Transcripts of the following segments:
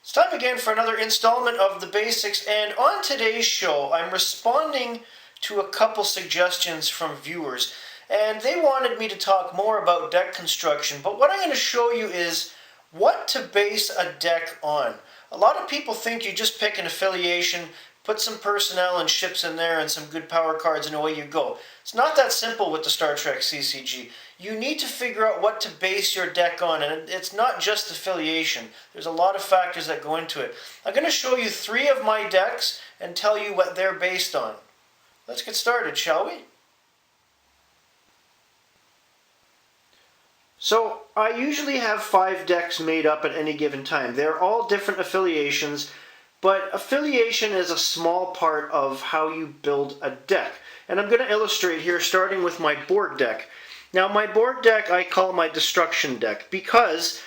It's time again for another installment of The Basics, and on today's show I'm responding to a couple suggestions from viewers, and they wanted me to talk more about deck construction, but what I'm going to show you is what to base a deck on. A lot of people think you just pick an affiliation, put some personnel and ships in there and some good power cards and away you go. It's not that simple with the Star Trek CCG. You need to figure out what to base your deck on, and it's not just affiliation. There's a lot of factors that go into it. I'm going to show you 3 of my decks and tell you what they're based on. Let's get started, shall we? So I usually have 5 decks made up at any given time. They're all different affiliations, but affiliation is a small part of how you build a deck. And I'm going to illustrate here starting with my board deck. Now my board deck I call my destruction deck because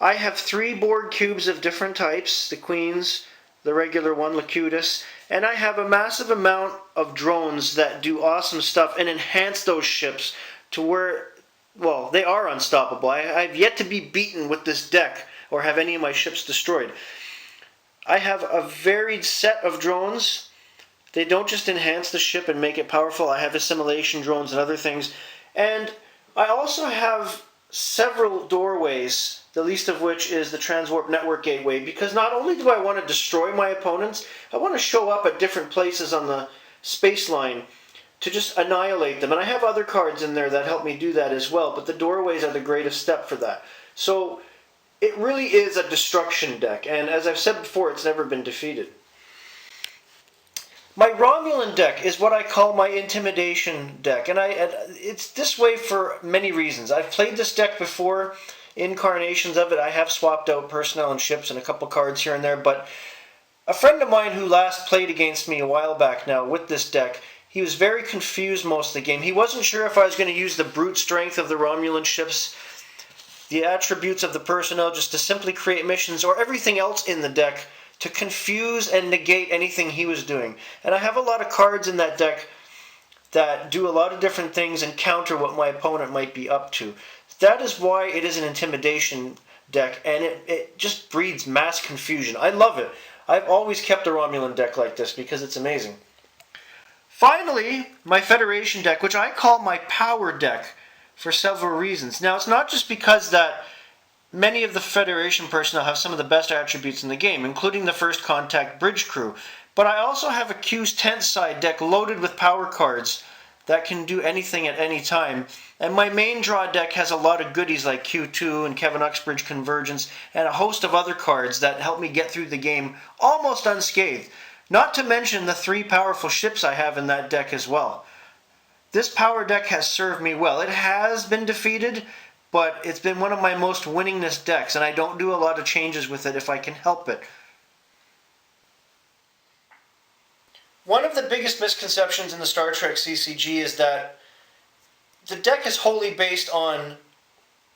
I have 3 board cubes of different types, the queens, the regular one, Locutus, and I have a massive amount of drones that do awesome stuff and enhance those ships to where, well, they are unstoppable. I've yet to be beaten with this deck or have any of my ships destroyed. I have a varied set of drones. They don't just enhance the ship and make it powerful. I have assimilation drones and other things. And I also have several doorways, the least of which is the Transwarp Network Gateway, because not only do I want to destroy my opponents, I want to show up at different places on the space line to just annihilate them. And I have other cards in there that help me do that as well, but the doorways are the greatest step for that. So it really is a destruction deck, and as I've said before, it's never been defeated. My Romulan deck is what I call my Intimidation Deck, and it's this way for many reasons. I've played this deck before, incarnations of it. I have swapped out personnel and ships and a couple cards here and there, but a friend of mine who last played against me a while back now with this deck, he was very confused most of the game. He wasn't sure if I was going to use the brute strength of the Romulan ships, the attributes of the personnel just to simply create missions, or everything else in the deck to confuse and negate anything he was doing. And I have a lot of cards in that deck that do a lot of different things and counter what my opponent might be up to. That is why it is an intimidation deck, and it just breeds mass confusion. I love it. I've always kept a Romulan deck like this because it's amazing. Finally, my Federation deck, which I call my power deck for several reasons. Now, it's not just because that many of the Federation personnel have some of the best attributes in the game, including the First Contact bridge crew, but I also have a Q's Tent Side deck loaded with power cards that can do anything at any time. And my main draw deck has a lot of goodies like Q2 and Kevin Uxbridge Convergence and a host of other cards that help me get through the game almost unscathed. Not to mention the 3 powerful ships I have in that deck as well. This power deck has served me well. It has been defeated, but it's been one of my most winningest decks, and I don't do a lot of changes with it if I can help it. One of the biggest misconceptions in the Star Trek CCG is that the deck is wholly based on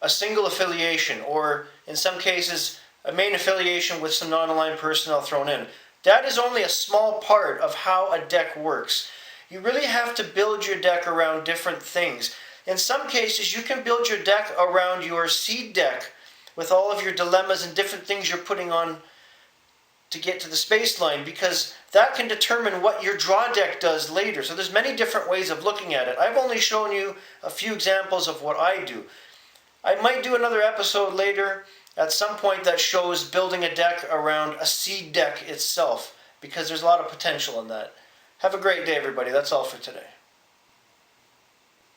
a single affiliation, or in some cases, a main affiliation with some non-aligned personnel thrown in. That is only a small part of how a deck works. You really have to build your deck around different things. In some cases, you can build your deck around your seed deck with all of your dilemmas and different things you're putting on to get to the space line, because that can determine what your draw deck does later. So there's many different ways of looking at it. I've only shown you a few examples of what I do. I might do another episode later at some point that shows building a deck around a seed deck itself, because there's a lot of potential in that. Have a great day, everybody. That's all for today.